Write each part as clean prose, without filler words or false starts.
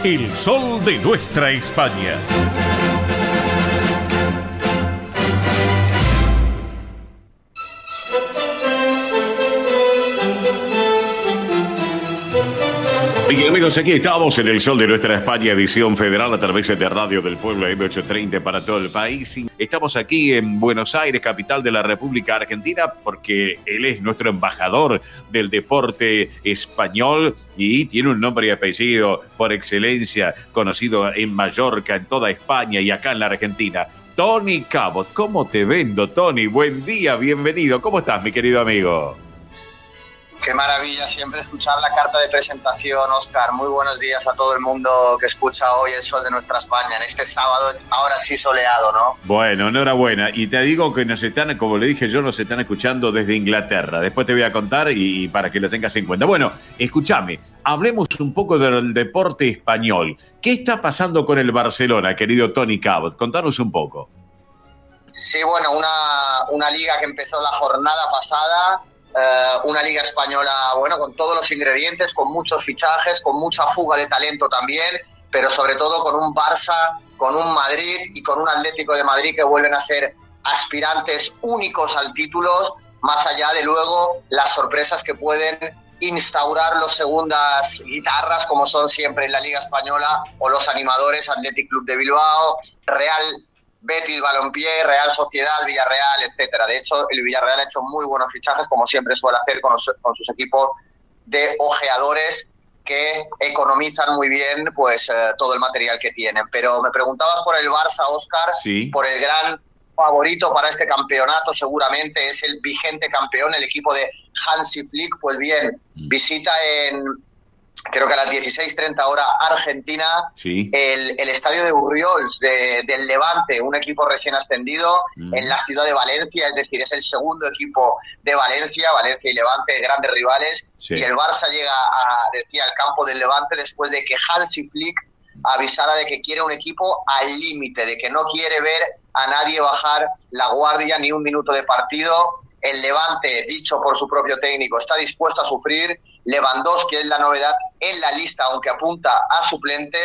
El sol de nuestra España. Bien, amigos, aquí estamos en el sol de nuestra España, edición federal a través de Radio del Pueblo M830 para todo el país. Estamos aquí en Buenos Aires, capital de la República Argentina, porque él es nuestro embajador del deporte español y tiene un nombre y apellido por excelencia, conocido en Mallorca, en toda España y acá en la Argentina. Tony Cabot. ¿Cómo te vendo, Tony? Buen día, bienvenido. ¿Cómo estás, mi querido amigo? Qué maravilla siempre escuchar la carta de presentación, Óscar. Muy buenos días a todo el mundo que escucha hoy el sol de nuestra España, en este sábado, ahora sí soleado, ¿no? Bueno, enhorabuena. Y te digo que nos están, como le dije yo, nos están escuchando desde Inglaterra. Después te voy a contar y para que lo tengas en cuenta. Bueno, escúchame, hablemos un poco del deporte español. ¿Qué está pasando con el Barcelona, querido Tony Cabot? Contanos un poco. Sí, bueno, una liga que empezó la jornada pasada. Una liga española, bueno, con todos los ingredientes, con muchos fichajes, con mucha fuga de talento también, pero sobre todo con un Barça, con un Madrid y con un Atlético de Madrid que vuelven a ser aspirantes únicos al título, más allá de luego las sorpresas que pueden instaurar los segundas guitarras, como son siempre en la Liga Española, o los animadores Athletic Club de Bilbao, Real Betis Balompié, Real Sociedad, Villarreal, etcétera. De hecho, el Villarreal ha hecho muy buenos fichajes, como siempre suele hacer con sus equipos de ojeadores que economizan muy bien pues todo el material que tienen. Pero me preguntabas por el Barça, Óscar, sí, por el gran favorito para este campeonato, seguramente es el vigente campeón, el equipo de Hansi Flick. Pues bien, visita en... creo que a las 16:30 hora Argentina, sí, el estadio de Urriols del Levante, un equipo recién ascendido en la ciudad de Valencia, es decir, es el segundo equipo de Valencia y Levante, grandes rivales, sí. Y el Barça llega al campo del Levante después de que Hansi Flick avisara de que quiere un equipo al límite, de que no quiere ver a nadie bajar la guardia ni un minuto de partido. El Levante, dicho por su propio técnico, está dispuesto a sufrir. Lewandowski es la novedad en la lista, aunque apunta a suplente.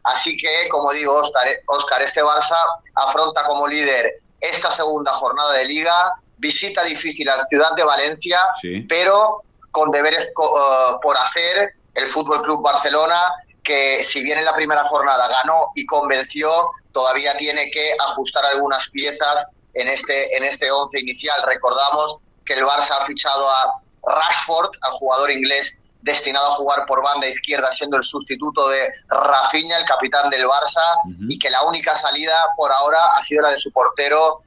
Así que, como digo, Óscar, este Barça afronta como líder esta segunda jornada de Liga. Visita difícil a la ciudad de Valencia, sí, pero con deberes por hacer. El Fútbol Club Barcelona, que si bien en la primera jornada ganó y convenció, todavía tiene que ajustar algunas piezas en este once inicial. Recordamos que el Barça ha fichado a Rashford, al jugador inglés destinado a jugar por banda izquierda, siendo el sustituto de Rafinha, el capitán del Barça, y que la única salida por ahora ha sido la de su portero.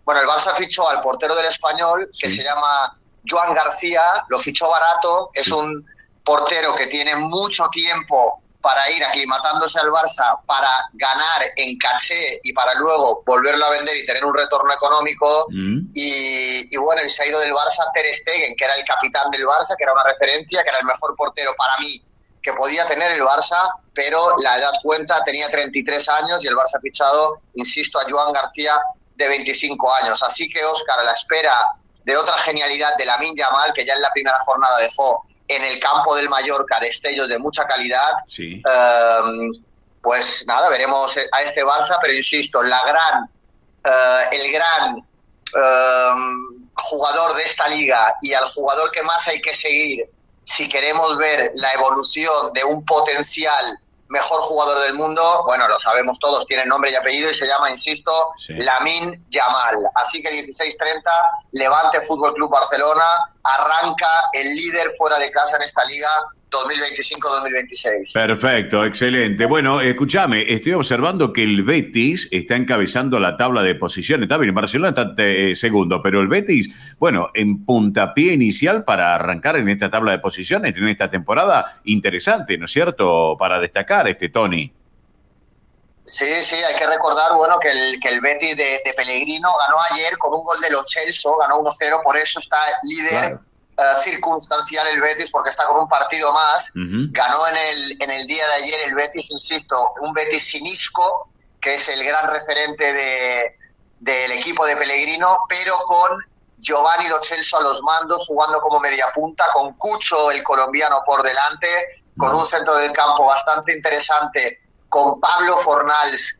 Bueno, el Barça fichó al portero del Español, que se llama Joan García, lo fichó barato, es un portero que tiene mucho tiempo para ir aclimatándose al Barça, para ganar en caché y para luego volverlo a vender y tener un retorno económico. Y bueno, y se ha ido del Barça Ter Stegen, que era el capitán del Barça, que era una referencia, que era el mejor portero para mí que podía tener el Barça, pero la edad cuenta, tenía 33 años y el Barça ha fichado, insisto, a Joan García, de 25 años. Así que, Óscar, a la espera de otra genialidad de Lamine Yamal, que ya en la primera jornada dejó en el campo del Mallorca destellos de mucha calidad, sí, pues nada, veremos a este Barça, pero insisto, el gran jugador de esta liga y al jugador que más hay que seguir si queremos ver la evolución de un potencial mejor jugador del mundo, bueno, lo sabemos todos, tiene nombre y apellido y se llama, insisto, sí, Lamine Yamal. Así que 16:30, Levante Fútbol Club Barcelona, arranca el líder fuera de casa en esta liga 2025-2026. Perfecto, excelente. Bueno, escúchame, estoy observando que el Betis está encabezando la tabla de posiciones. Está bien, Barcelona está segundo, pero el Betis, bueno, en puntapié inicial para arrancar en esta tabla de posiciones, en esta temporada, interesante, ¿no es cierto?, para destacar, Tony. Sí, hay que recordar, bueno, que el Betis de Pellegrino ganó ayer con un gol de Lo Celso, ganó 1-0, por eso está líder. Claro. Circunstancial el Betis, porque está con un partido más. Ganó en el día de ayer el Betis, insisto, un Betis sin Isco, que es el gran referente del equipo de Pellegrino, pero con Giovanni Lo Celso a los mandos, jugando como media punta, con Cucho, el colombiano, por delante, con un centro del campo bastante interesante, con Pablo Fornals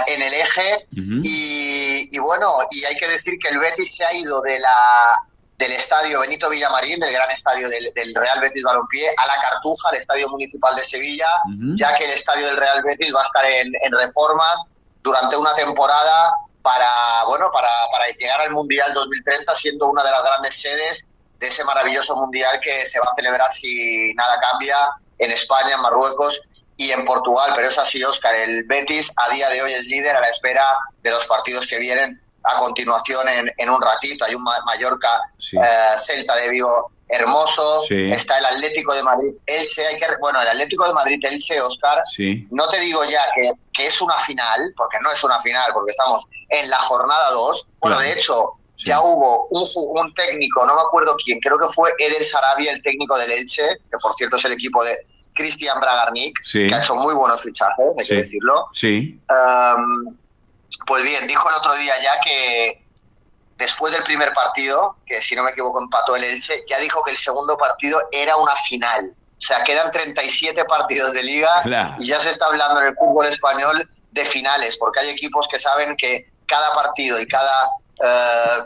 en el eje, y bueno, y hay que decir que el Betis se ha ido del estadio Benito Villamarín, del gran estadio del Real Betis Balompié, a la Cartuja, el estadio municipal de Sevilla, ya que el estadio del Real Betis va a estar en reformas durante una temporada para llegar al Mundial 2030, siendo una de las grandes sedes de ese maravilloso Mundial que se va a celebrar, si nada cambia, en España, en Marruecos y en Portugal. Pero es así, Óscar, el Betis a día de hoy es líder a la espera de los partidos que vienen a continuación en un ratito. Hay un Mallorca, Celta de Vigo hermoso, está el Atlético de Madrid Elche. El Atlético de Madrid Elche, Óscar, no te digo ya que es una final, porque no es una final, porque estamos en la jornada 2. Bueno, de hecho, ya hubo un técnico, no me acuerdo quién, creo que fue Eder Sarabia, el técnico del Elche, que por cierto es el equipo de Cristian Bragarnik, que ha hecho muy buenos fichajes, hay que decirlo. Pues bien, dijo el otro día ya que después del primer partido, que si no me equivoco empató el Elche, ya dijo que el segundo partido era una final. O sea, quedan 37 partidos de liga y ya se está hablando en el fútbol español de finales, porque hay equipos que saben que cada partido y cada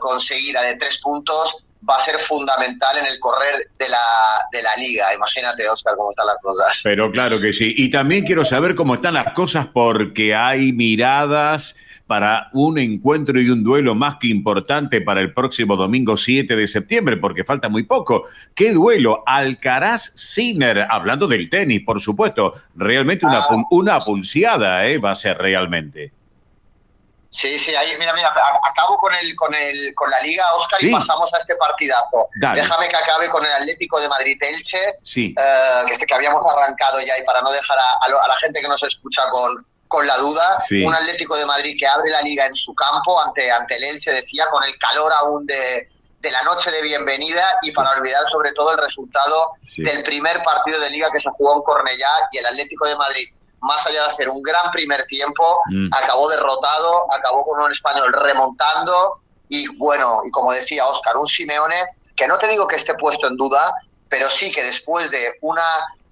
conseguida de 3 puntos va a ser fundamental en el correr de la liga. Imagínate, Óscar, cómo están las cosas. Pero claro que sí. Y también quiero saber cómo están las cosas, porque hay miradas para un encuentro y un duelo más que importante para el próximo domingo 7 de septiembre, porque falta muy poco. ¿Qué duelo? Alcaraz-Sinner, hablando del tenis, por supuesto. Realmente una pulseada, va a ser realmente. Sí, ahí, mira, acabo con la Liga, Óscar, y pasamos a este partidazo. Dale. Déjame que acabe con el Atlético de Madrid-Elche, que habíamos arrancado ya, y para no dejar a la gente que nos escucha con la duda, un Atlético de Madrid que abre la Liga en su campo ante el Elche, decía, con el calor aún de la noche de bienvenida, y para olvidar sobre todo el resultado del primer partido de Liga que se jugó en Cornellá, y el Atlético de Madrid, más allá de hacer un gran primer tiempo, acabó derrotado, acabó con un español remontando, y bueno, y como decía Óscar, un Simeone que no te digo que esté puesto en duda, pero sí que después de una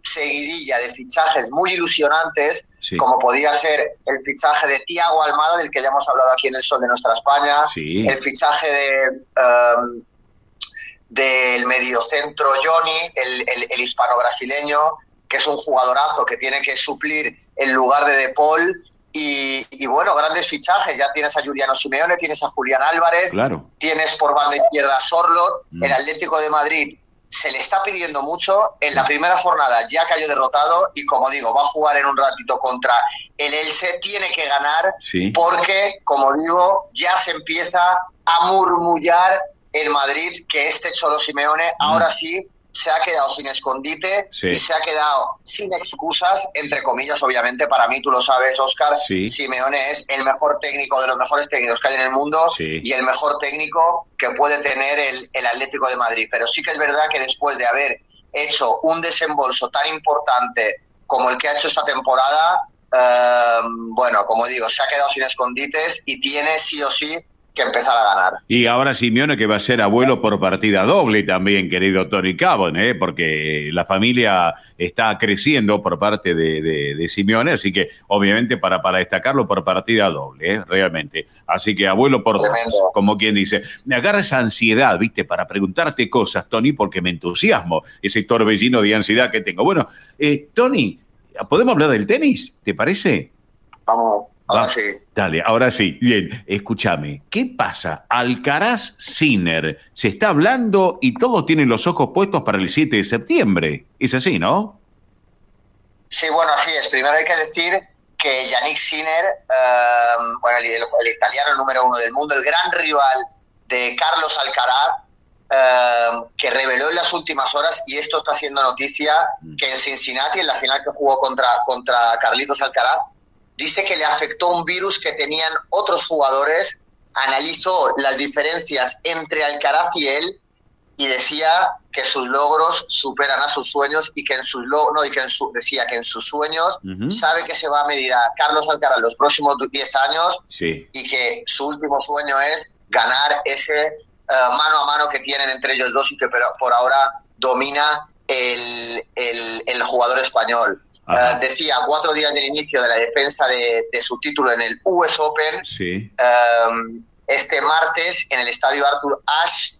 seguidilla de fichajes muy ilusionantes, como podía ser el fichaje de Thiago Almada, del que ya hemos hablado aquí en El Sol de Nuestra España, el fichaje del mediocentro Johnny, el hispano-brasileño, que es un jugadorazo que tiene que suplir el lugar de De Paul, y bueno, grandes fichajes. Ya tienes a Juliano Simeone, tienes a Julián Álvarez, tienes por banda izquierda a Sorloth. El Atlético de Madrid se le está pidiendo mucho. En la primera jornada ya cayó derrotado, y como digo, va a jugar en un ratito contra el Elche. Tiene que ganar, porque, como digo, ya se empieza a murmullar el Madrid que este Cholo Simeone ahora sí se ha quedado sin escondite y se ha quedado sin excusas, entre comillas, obviamente. Para mí, tú lo sabes, Óscar, Simeone es el mejor técnico de los mejores técnicos que hay en el mundo, y el mejor técnico que puede tener el Atlético de Madrid. Pero sí que es verdad que después de haber hecho un desembolso tan importante como el que ha hecho esta temporada, bueno, como digo, se ha quedado sin escondites y tiene sí o sí que empezar a ganar. Y ahora Simeone, que va a ser abuelo por partida doble también, querido Tony Cabon, porque la familia está creciendo por parte de Simeone, así que obviamente para destacarlo por partida doble, realmente. Así que abuelo por dos, como quien dice. Me agarra esa ansiedad, ¿viste? Para preguntarte cosas, Tony, porque me entusiasmo, ese torbellino de ansiedad que tengo. Bueno, Tony, ¿podemos hablar del tenis? ¿Te parece? Vamos. Ahora sí. Dale, ahora sí. Bien, escúchame. ¿Qué pasa? Alcaraz-Sinner. Se está hablando y todos tienen los ojos puestos para el 7 de septiembre. Es así, ¿no? Sí, bueno, así es. Primero hay que decir que Yannick Sinner, el italiano número 1 del mundo, el gran rival de Carlos Alcaraz, que reveló en las últimas horas, y esto está siendo noticia, que en Cincinnati, en la final que jugó contra Carlitos Alcaraz, dice que le afectó un virus que tenían otros jugadores, analizó las diferencias entre Alcaraz y él, y decía que sus logros superan a sus sueños, y que en sus decía que en sus sueños sabe que se va a medir a Carlos Alcaraz los próximos 10 años, y que su último sueño es ganar ese mano a mano que tienen entre ellos dos, y que por ahora domina el jugador español. Decía 4 días del inicio de la defensa de su título en el US Open. Sí. Este martes en el estadio Arthur Ashe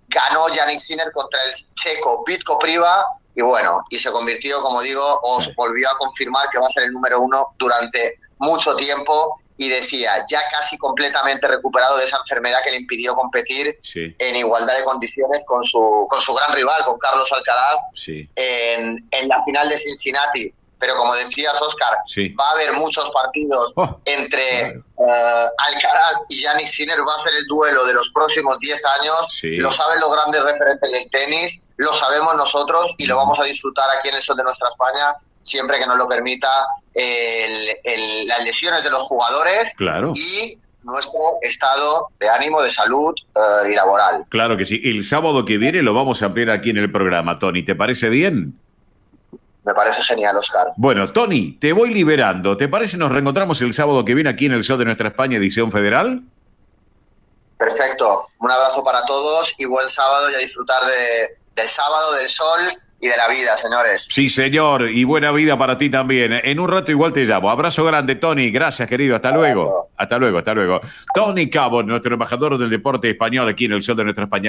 ganó Jannik Sinner contra el checo Vitko Priva y bueno, y se convirtió, como digo, volvió a confirmar que va a ser el número 1 durante mucho tiempo y decía, ya casi completamente recuperado de esa enfermedad que le impidió competir en igualdad de condiciones con su gran rival, con Carlos Alcaraz, en la final de Cincinnati. Pero como decías, Óscar, va a haber muchos partidos entre Alcaraz y Jannik Sinner. Va a ser el duelo de los próximos 10 años. Lo saben los grandes referentes del tenis, lo sabemos nosotros y lo vamos a disfrutar aquí en el Sol de Nuestra España, siempre que nos lo permita las lesiones de los jugadores y nuestro estado de ánimo, de salud y laboral. Claro que sí. El sábado que viene lo vamos a ampliar aquí en el programa, Tony. ¿Te parece bien? Me parece genial, Óscar. Bueno, Tony, te voy liberando. ¿Te parece nos reencontramos el sábado que viene aquí en el Sol de Nuestra España, edición federal? Perfecto. Un abrazo para todos y buen sábado y a disfrutar del sábado, del sol y de la vida, señores. Sí, señor. Y buena vida para ti también. En un rato igual te llamo. Abrazo grande, Tony. Gracias, querido. Hasta luego. Hasta luego, hasta luego. Tony Cabo, nuestro embajador del deporte español aquí en el Sol de Nuestra España.